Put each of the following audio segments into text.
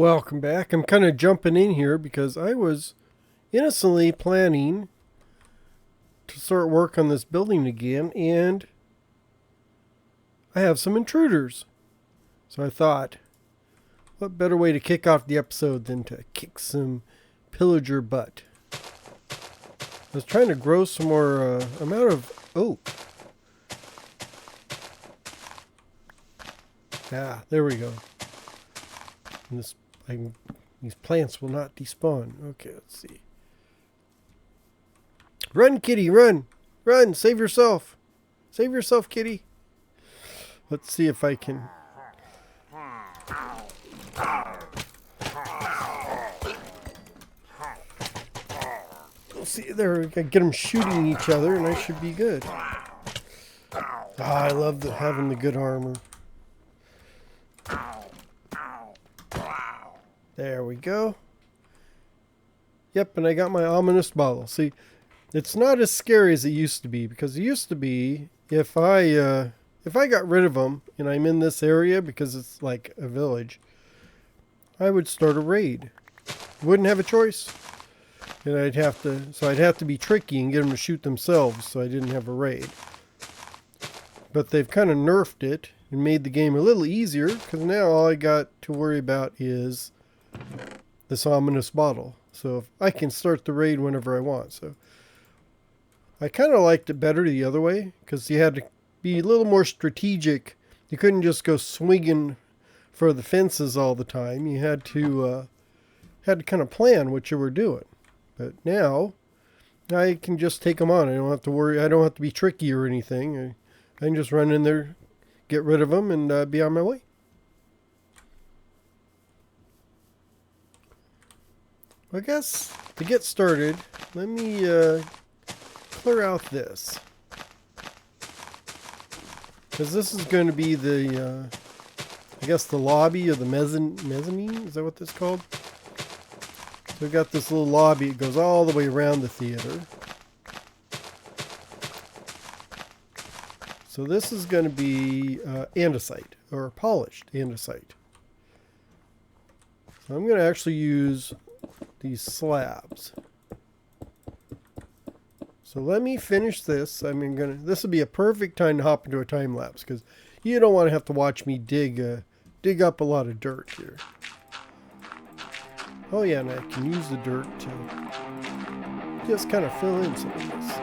Welcome back. I'm kind of jumping in here because I was innocently planning to start work on this building again, and I have some intruders. So I thought, what better way to kick off the episode than to kick some pillager butt? I was trying to grow some more amount of oak. Ah, there we go. And these plants will not despawn. Okay, let's see. Run, kitty, run! Run! Save yourself! Save yourself, kitty! Let's see if I can... We'll see, there, I can get them shooting each other and I should be good. I love having the good armor. There we go. Yep, and I got my ominous bottle. See, it's not as scary as it used to be, because it used to be if I got rid of them and I'm in this area because it's like a village, I would start a raid. Wouldn't have a choice, and I'd have to be tricky and get them to shoot themselves, so I didn't have a raid. But they've kind of nerfed it and made the game a little easier, because now all I got to worry about is this ominous bottle. So if I can start the raid whenever I want. So I kind of liked it better the other way, because you had to be a little more strategic. You couldn't just go swinging for the fences all the time. You had to kind of plan what you were doing. But now I can just take them on. I don't have to worry. I don't have to be tricky or anything. I can just run in there, get rid of them, and be on my way. I guess to get started, let me clear out this. Because this is going to be the, I guess the lobby or the mezzanine? Is that what this is called? So we've got this little lobby. It goes all the way around the theater. So this is going to be andesite, or polished andesite. So I'm going to actually use these slabs. So let me finish this. This will be a perfect time to hop into a time lapse, because you don't want to have to watch me dig up a lot of dirt here. Oh yeah, and I can use the dirt to just kind of fill in some of this.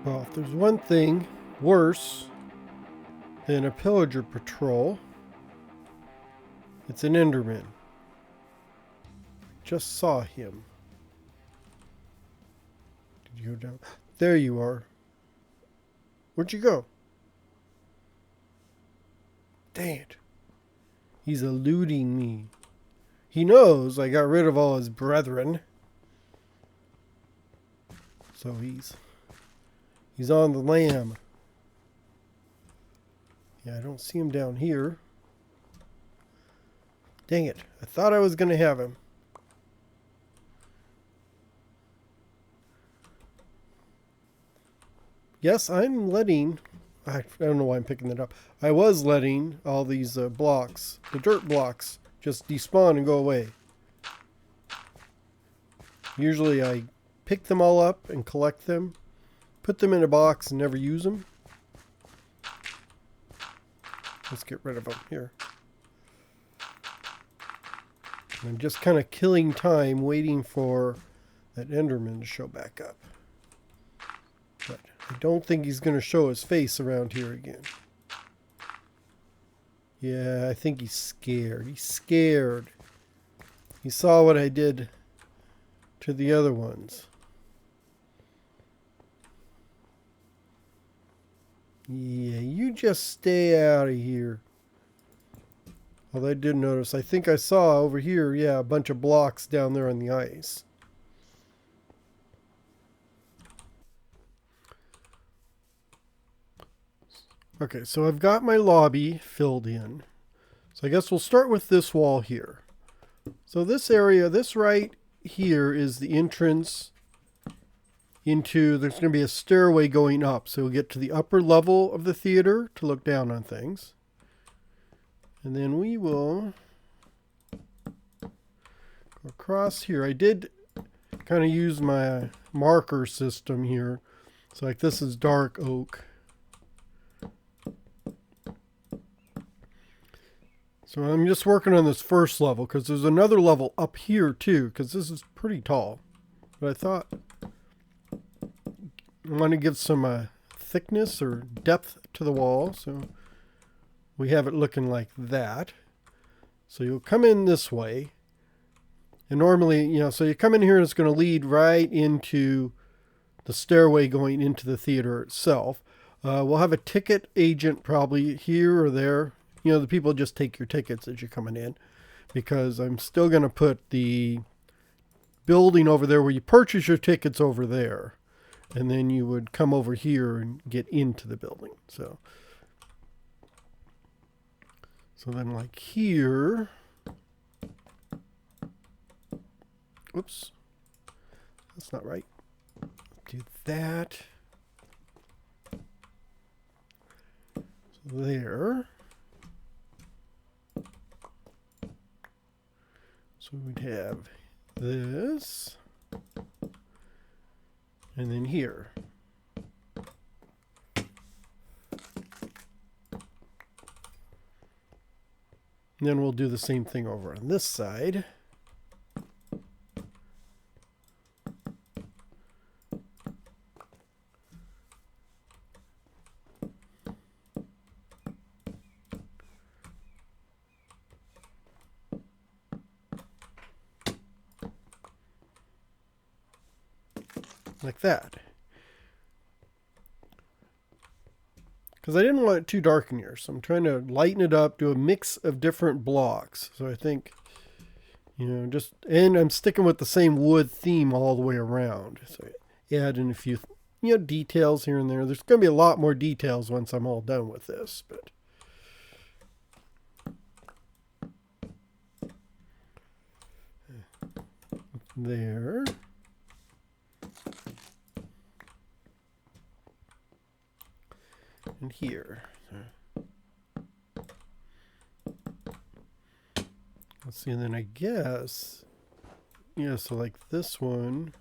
Well, if there's one thing worse than a pillager patrol, it's an enderman. Just saw him. Did you go down? There you are. Where'd you go? Dang it. He's eluding me. He knows I got rid of all his brethren. So he's on the lam. Yeah, I don't see him down here. Dang it. I thought I was going to have him. Yes, I'm letting I don't know why I'm picking that up. I was letting all these blocks, the dirt blocks, just despawn and go away. Usually I pick them all up and collect them, put them in a box and never use them. Let's get rid of them here. I'm just kind of killing time waiting for that enderman to show back up. But I don't think he's going to show his face around here again. Yeah, I think he's scared. He's scared. He saw what I did to the other ones. Yeah, you just stay out of here. Although I did notice, I think I saw over here, yeah, a bunch of blocks down there on the ice. Okay, so I've got my lobby filled in. So I guess we'll start with this wall here. So this area, this right here is the entrance into, there's going to be a stairway going up. So we'll get to the upper level of the theater to look down on things. And then we will go across here. I did kind of use my marker system here. So like this is dark oak. So I'm just working on this first level because there's another level up here too, because this is pretty tall. But I thought I want to give some thickness or depth to the wall. So we have it looking like that. So you'll come in this way. And normally, you know, so you come in here and it's going to lead right into the stairway going into the theater itself. We'll have a ticket agent probably here or there. You know, the people just take your tickets as you're coming in. Because I'm still going to put the building over there where you purchase your tickets over there. And then you would come over here and get into the building. So then like here, oops, that's not right. Do that. So there. So we'd have this. And then here. And then we'll do the same thing over on this side. Like that. Because I didn't want it too dark in here, so I'm trying to lighten it up, do a mix of different blocks. So I think, you know, just, and I'm sticking with the same wood theme all the way around. So add in a few, you know, details here and there. There's going to be a lot more details once I'm all done with this, but. There. And here. Let's see, and then I guess, yeah, so like this one.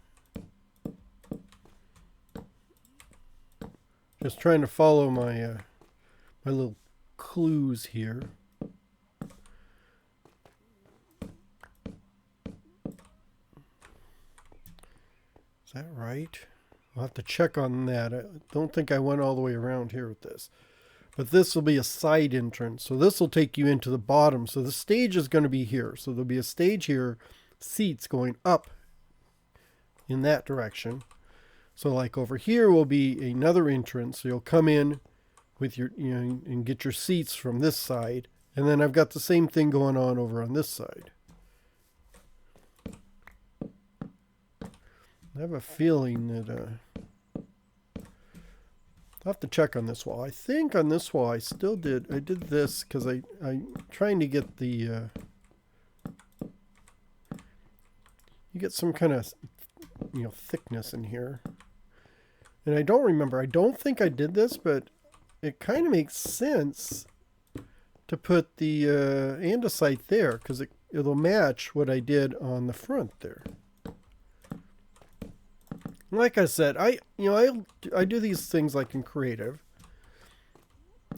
Just trying to follow my my little clues here. Is that right? I'll have to check on that. I don't think I went all the way around here with this. But this will be a side entrance. So this will take you into the bottom. So the stage is going to be here. So there'll be a stage here, seats going up in that direction. So like over here will be another entrance. So you'll come in with your, you know, and get your seats from this side. And then I've got the same thing going on over on this side. I have a feeling that I'll have to check on this wall. I think on this wall I did this because I'm trying to get the you get some kind of, thickness in here. And I don't remember. I don't think I did this, but it kind of makes sense to put the andesite there because it'll match what I did on the front there. Like I said, I do these things like in creative.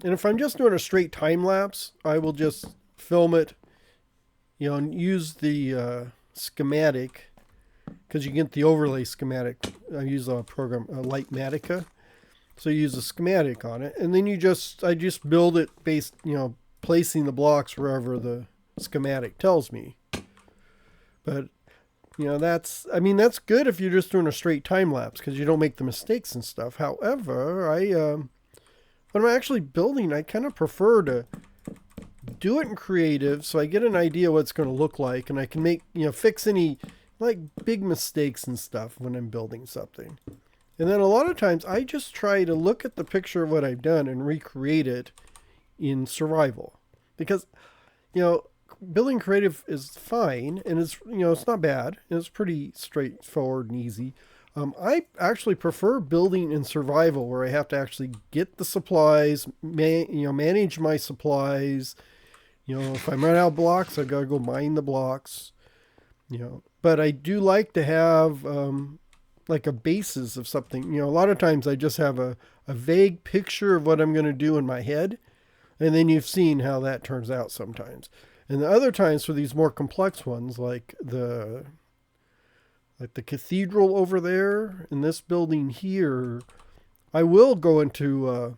And if I'm just doing a straight time lapse, I will just film it, and use the schematic, because you get the overlay schematic. I use a program, Lightmatica. So you use a schematic on it, and then I just build it based, placing the blocks wherever the schematic tells me. But that's good if you're just doing a straight time lapse because you don't make the mistakes and stuff. However, when I'm actually building, I kind of prefer to do it in creative so I get an idea what it's going to look like, and I can make, fix any like big mistakes and stuff when I'm building something. And then a lot of times I just try to look at the picture of what I've done and recreate it in survival. Because, building creative is fine, and it's, it's not bad, and it's pretty straightforward and easy. I actually prefer building in survival where I have to actually get the supplies, manage my supplies. If I'm running out of blocks, I've got to go mine the blocks. But I do like to have like a basis of something. A lot of times I just have a vague picture of what I'm going to do in my head, and then you've seen how that turns out sometimes. And the other times for these more complex ones, like the cathedral over there in this building here, I will go into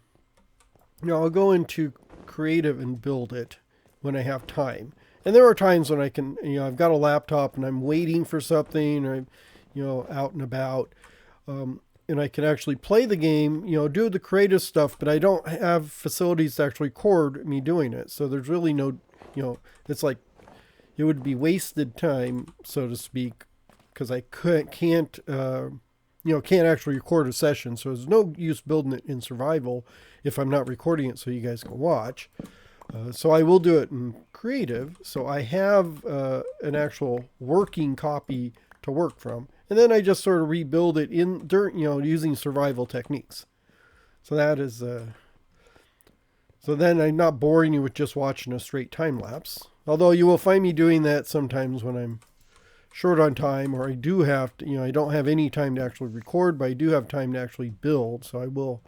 I'll go into creative and build it when I have time. And there are times when I can, I've got a laptop and I'm waiting for something, or I'm, out and about, and I can actually play the game, do the creative stuff, but I don't have facilities to actually record me doing it. So there's really no, it's like it would be wasted time, so to speak, because I can't actually record a session. So there's no use building it in survival if I'm not recording it so you guys can watch. So I will do it in creative. So I have an actual working copy to work from. And then I just sort of rebuild it using survival techniques. So that is, so then I'm not boring you with just watching a straight time lapse. Although you will find me doing that sometimes when I'm short on time, or I do have to, I don't have any time to actually record, but I do have time to actually build. So I will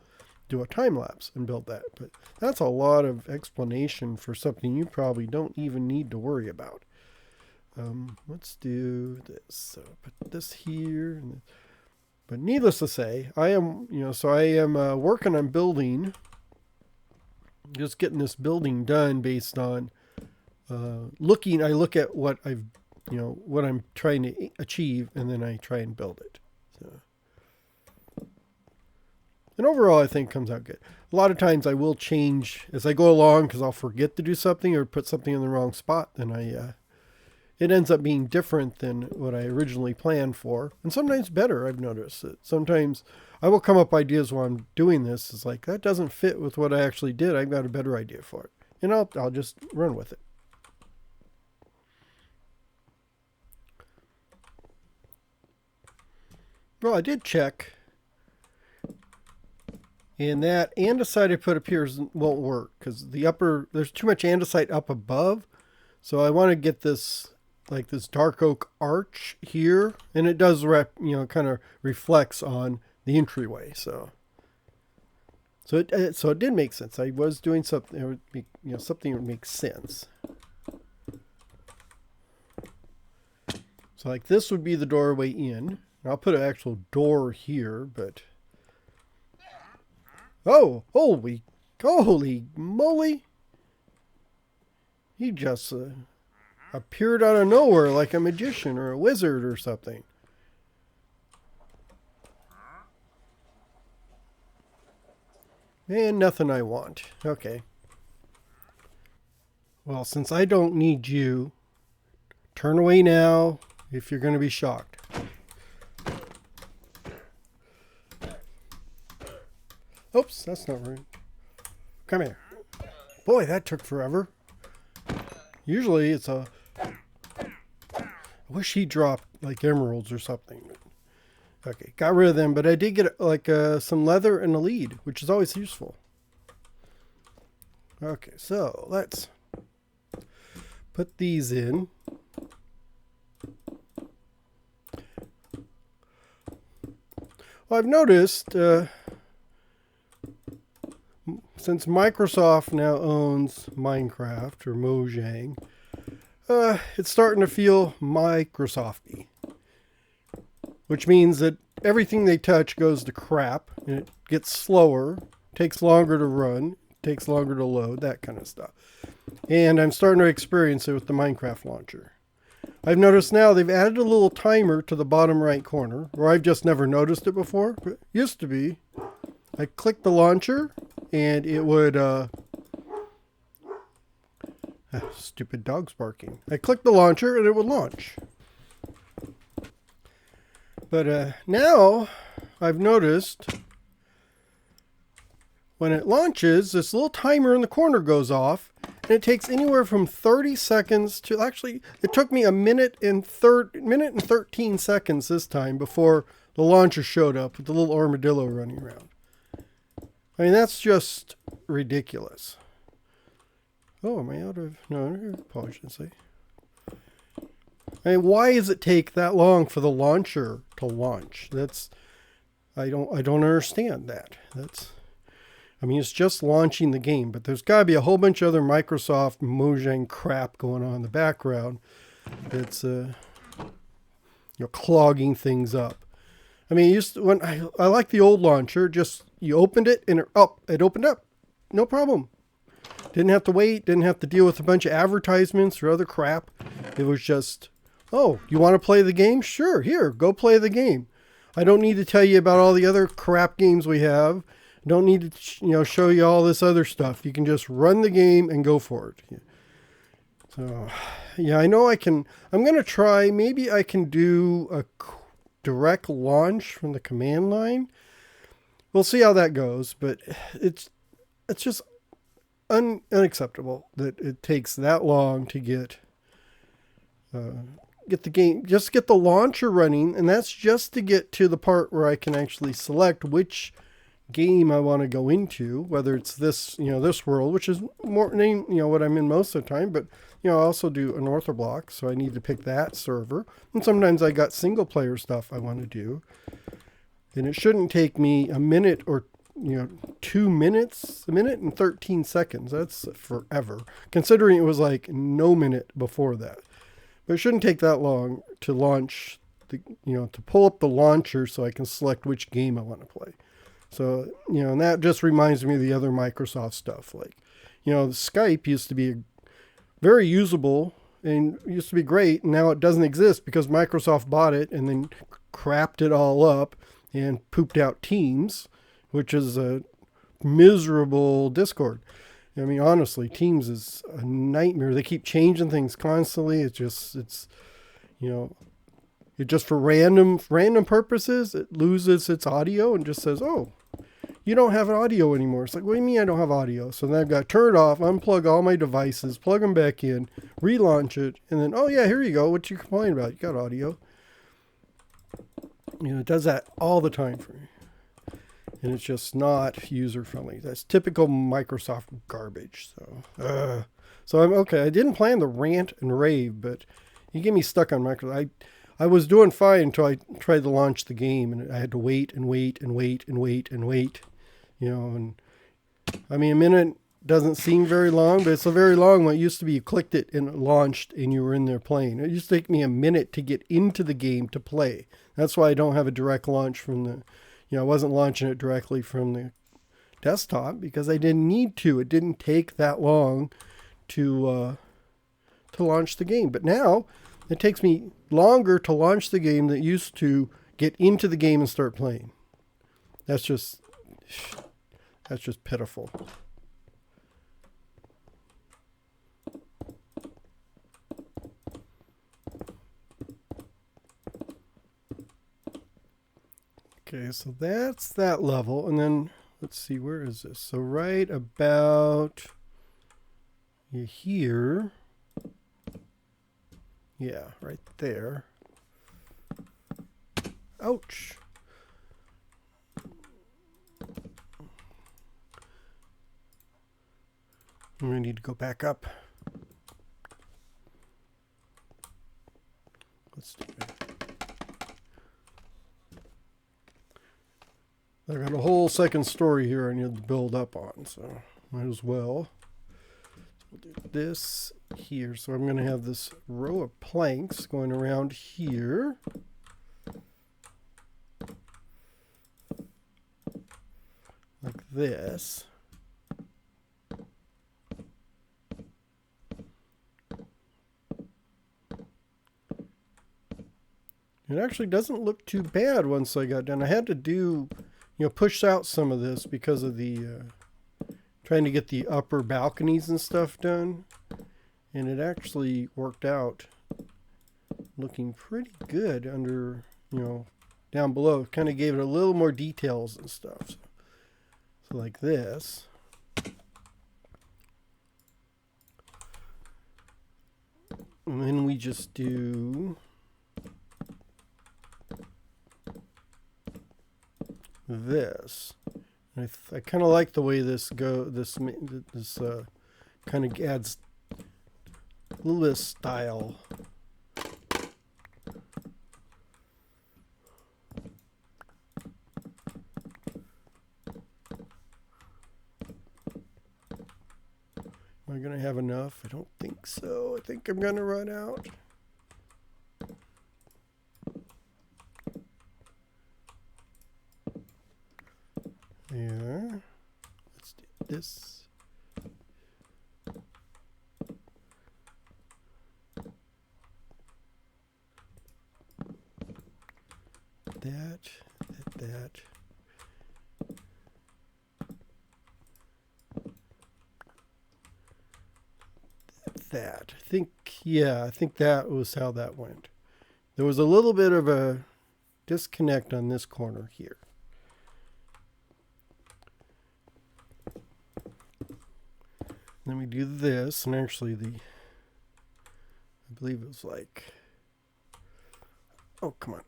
do a time lapse and build that. But that's a lot of explanation for something you probably don't even need to worry about. Let's do this. So put this here. But needless to say, I am, working on building, just getting this building done based on I look at what what I'm trying to achieve, and then I try and build it. So. And overall, I think it comes out good. A lot of times I will change as I go along because I'll forget to do something or put something in the wrong spot. Then it ends up being different than what I originally planned for. And sometimes better, I've noticed. That sometimes I will come up with ideas while I'm doing this. It's like, that doesn't fit with what I actually did. I've got a better idea for it. And I'll just run with it. Well, I did check. And that andesite I put up here won't work because there's too much andesite up above. So I want to get this, like this dark oak arch here. And it does, kind of reflects on the entryway. So it did make sense. I was doing something, it would be, something that would make sense. So like this would be the doorway in. I'll put an actual door here, but... Oh, holy moly. He just appeared out of nowhere like a magician or a wizard or something. And nothing I want. Okay. Well, since I don't need you, turn away now if you're going to be shocked. Oops, that's not right. Come here. Boy, that took forever. Usually it's I wish he dropped like emeralds or something. Okay, got rid of them, but I did get like some leather and a lead, which is always useful. Okay, so let's put these in. Well, I've noticed since Microsoft now owns Minecraft or Mojang, it's starting to feel Microsofty, which means that everything they touch goes to crap, and it gets slower, takes longer to run, takes longer to load, that kind of stuff. And I'm starting to experience it with the Minecraft launcher. I've noticed now they've added a little timer to the bottom right corner, where I've just never noticed it before. But it used to be, I clicked the launcher and it would, stupid dog's barking. I clicked the launcher and it would launch. But now I've noticed when it launches, this little timer in the corner goes off, and it takes anywhere from 30 seconds to, actually, it took me a minute and 13 seconds this time before the launcher showed up with the little armadillo running around. I mean, that's just ridiculous. Oh, am I out of... No, probably shouldn't say. I mean, why does it take that long for the launcher to launch? That's... I don't understand that. I mean, it's just launching the game, but there's got to be a whole bunch of other Microsoft Mojang crap going on in the background that's clogging things up. I mean, when I like the old launcher, just you opened it and it opened up, no problem. Didn't have to wait, didn't have to deal with a bunch of advertisements or other crap. It was just, oh, you want to play the game? Sure, here, go play the game. I don't need to tell you about all the other crap games we have. Don't need to, show you all this other stuff. You can just run the game and go for it. So, yeah, I know I can. I'm going to try. Maybe I can do a direct launch from the command line. We'll see how that goes. But it's just unacceptable that it takes that long to get the game. Just get the launcher running, and that's just to get to the part where I can actually select which game I want to go into, whether it's this world, which is more what I'm in most of the time, but I also do an orthoblock, so I need to pick that server, and sometimes I got single player stuff I want to do, and it shouldn't take me a minute or 2 minutes, a minute and 13 seconds. That's forever, considering it was like no minute before that. But it shouldn't take that long to launch to pull up the launcher so I can select which game I want to play. So, and that just reminds me of the other Microsoft stuff. Like, Skype used to be very usable and used to be great. And now it doesn't exist because Microsoft bought it and then crapped it all up and pooped out Teams, which is a miserable Discord. I mean, honestly, Teams is a nightmare. They keep changing things constantly. It just for random purposes, it loses its audio and just says, oh, you don't have audio anymore. It's like, what do you mean I don't have audio? So then I've got to turn it off, unplug all my devices, plug them back in, relaunch it, and then, oh yeah, here you go. What you complaining about? You got audio. It does that all the time for me. And it's just not user-friendly. That's typical Microsoft garbage. So I'm okay. I didn't plan to rant and rave, but you get me stuck on Microsoft. I was doing fine until I tried to launch the game, and I had to wait and wait and wait and wait and wait. And I mean, a minute doesn't seem very long, but it's a very long one. It used to be you clicked it and it launched and you were in there playing. It used to take me a minute to get into the game to play. That's why I don't have a direct launch from the, I wasn't launching it directly from the desktop because I didn't need to. It didn't take that long to launch the game. But now it takes me longer to launch the game than it used to get into the game and start playing. That's just pitiful. Okay, so that's that level. And then let's see, where is this? So right about here. Yeah, right there. Ouch. We need to go back up. Let's do it. I got a whole second story here I need to build up on, so might as well. We'll do this here. So I'm going to have this row of planks going around here. Like this. It actually doesn't look too bad once I got done. I had to do, push out some of this because of the trying to get the upper balconies and stuff done. And it actually worked out looking pretty good under, down below. Kind of gave it a little more details and stuff. So like this. And then we just do this. I kind of like the way this kind of adds a little bit of style. Am I going to have enough? I don't think so. I think I'm going to run out. There. Let's do this. That. That. I think that was how that went. There was a little bit of a disconnect on this corner here. Then we do this, and actually I believe it was like, oh, come on.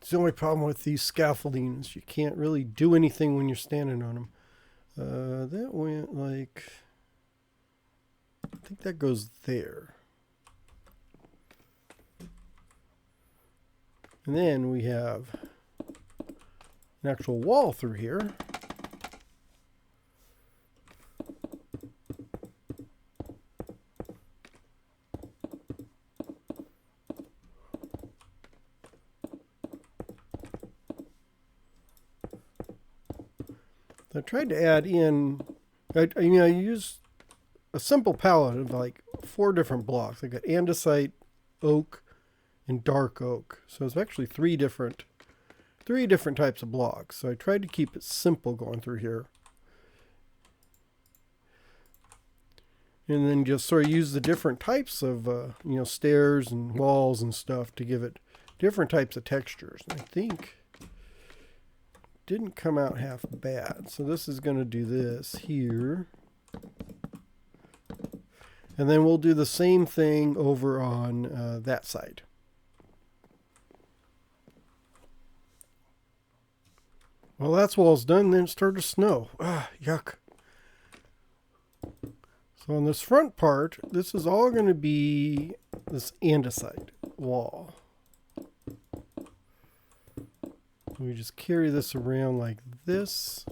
It's the only problem with these scaffoldings. You can't really do anything when you're standing on them. That went like, I think that goes there. And then we have an actual wall through here. I tried to add in, I used a simple palette of like 4 different blocks. I got andesite, oak, and dark oak. So it's actually three different types of blocks. So I tried to keep it simple going through here. And then just sort of use the different types of, stairs and walls and stuff to give it different types of textures. And I think didn't come out half bad. So this is going to do this here. And then we'll do the same thing over on that side. Well, that's wall's done. Then it started to snow. Ah, yuck. So on this front part, this is all going to be this andesite wall. We just carry this around like this.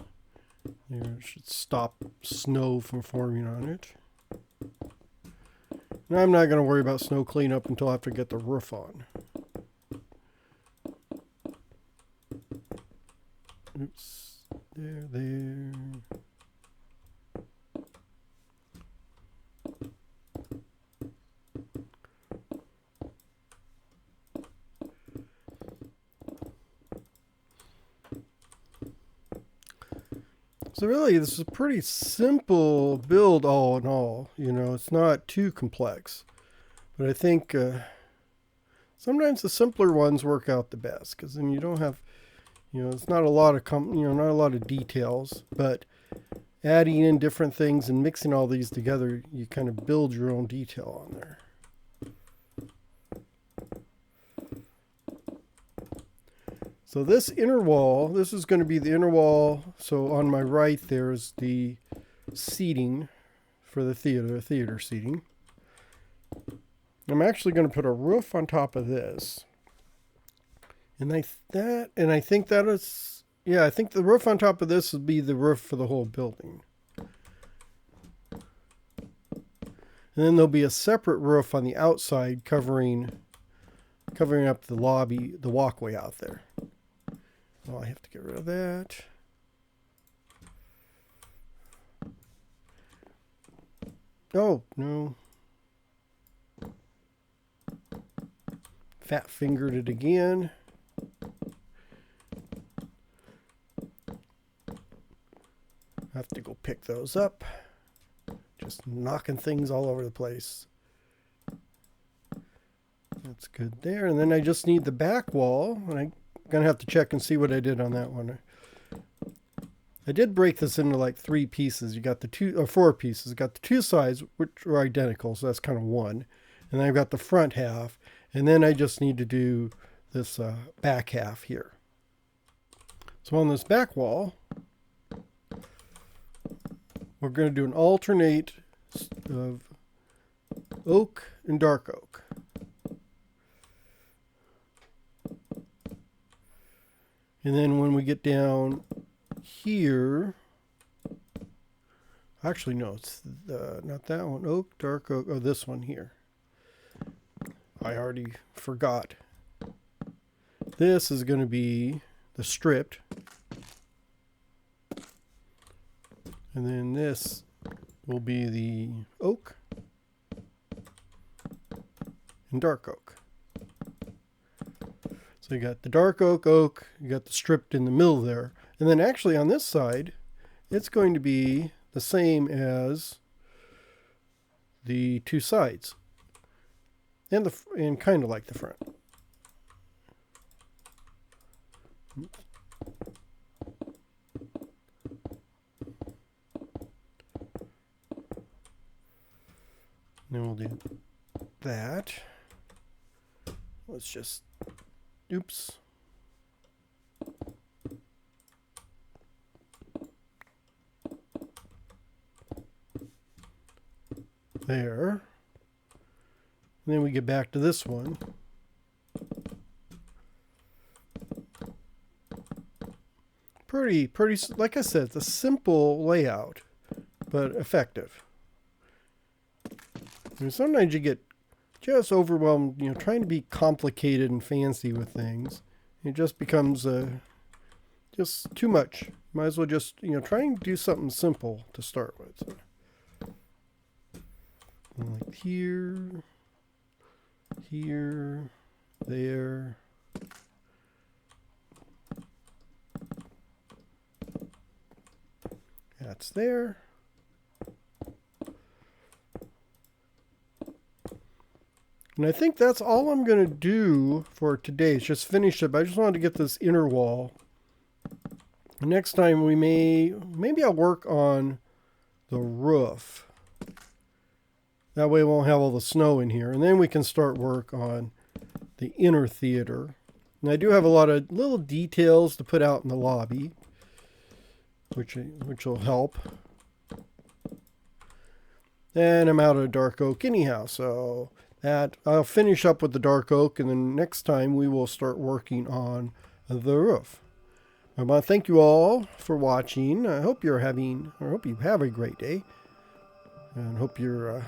It should stop snow from forming on it. Now I'm not going to worry about snow cleanup until after I get the roof on. Oops. There. So really, this is a pretty simple build all in all. It's not too complex. But I think sometimes the simpler ones work out the best, because then you don't have, it's not a lot of not a lot of details, but adding in different things and mixing all these together, you kind of build your own detail on there. So this inner wall, this is going to be the inner wall. So on my right there is the seating for the theater seating. I'm actually going to put a roof on top of this. And I think that is, yeah, I think the roof on top of this would be the roof for the whole building. And then there'll be a separate roof on the outside covering up the lobby, the walkway out there. Oh, I have to get rid of that. Oh, no. Fat fingered it again. I have to go pick those up. Just knocking things all over the place. That's good there. And then I just need the back wall. And I'm going to have to check and see what I did on that one. I did break this into like 3 pieces. You got the 2 or 4 pieces. You got the 2 sides, which are identical. So that's kind of 1. And then I've got the front half. And then I just need to do this back half here. So on this back wall, we're going to do an alternate of oak and dark oak. And then when we get down here, actually no, it's not that one. Oak, dark oak. Oh, this one here. I already forgot. This is going to be the stripped. And then this will be the oak and dark oak. So you got the dark oak, you got the stripped in the middle there. And then actually on this side, it's going to be the same as the 2 sides. And kind of like the front. Oops. Then we'll do that. Let's just, oops. There. And then we get back to this one. Pretty, like I said, it's a simple layout, but effective. And sometimes you get just overwhelmed, trying to be complicated and fancy with things. It just becomes just too much. Might as well just, try and do something simple to start with. So, like here, there. That's there. And I think that's all I'm going to do for today. Is just finish it. But I just wanted to get this inner wall. Next time maybe I'll work on the roof. That way we won't have all the snow in here. And then we can start work on the inner theater. And I do have a lot of little details to put out in the lobby, which will help. And I'm out of dark oak anyhow, so that I'll finish up with the dark oak, and then next time we will start working on the roof. I want to thank you all for watching. I hope you have a great day, and hope you're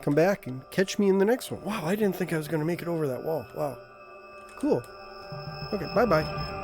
come back and catch me in the next one. Wow, I didn't think I was going to make it over that wall. Wow, cool. Okay, bye bye.